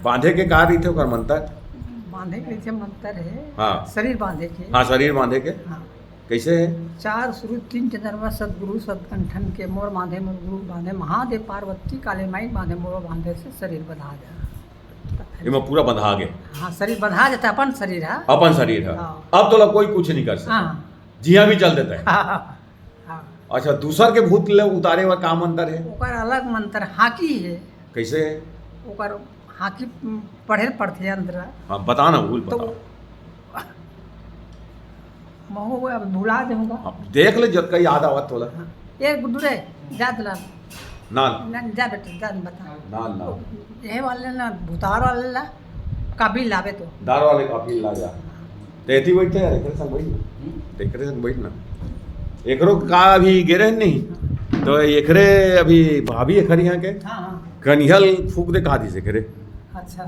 बांधे के का रही थे ओकर मंतर? बांधे के जैसे मंत्र है। हाँ। शरीर बांधे के। हाँ, शरीर बांधे के हाँ। कैसे है? 4 सूरज 3 चंद्रमा सदगुरु सदकंठन के मोर बांधे मोर गुरु बांधे महादेव पार्वती काले माई बांधे मोर बांधे से शरीर बंधा जा। इमे पूरा बंधा गए। हाँ, शरीर बंधा जाता है, अपन शरीर है। अपन शरीर है। हाँ। अब तो कोई कुछ नहीं कर सकता। हाँ। जिया भी चल देता है। हाँ। हाँ। अच्छा, दूसर के भूत ले उतारे हुआ काम अंतर है? ओकर अलग मंत्र हाकी है। कैसे है? ओकर हाकी पढ़े पढ़ते अंदर। हाँ, बताना भूल तो बताओ। महो अब भुला दूंगा। अब देख ले जब कहीं याद आवत होला। हाँ। ये गुड्डू रे जा दिला ना जा बेटे जा बता। ना ये वाले ना भूतार वाले ला काबिल लावे तो दार वाले काफी ला जा। तेती बैठते यार, एकरे संग बैठ। एकरे संग बैठ ना। एकरो का अभी गिरे नहीं तो एकरे अभी भाभी एकरी यहाँ के हाँ हाँ कनिहल फूक दे का दी से करे। अच्छा।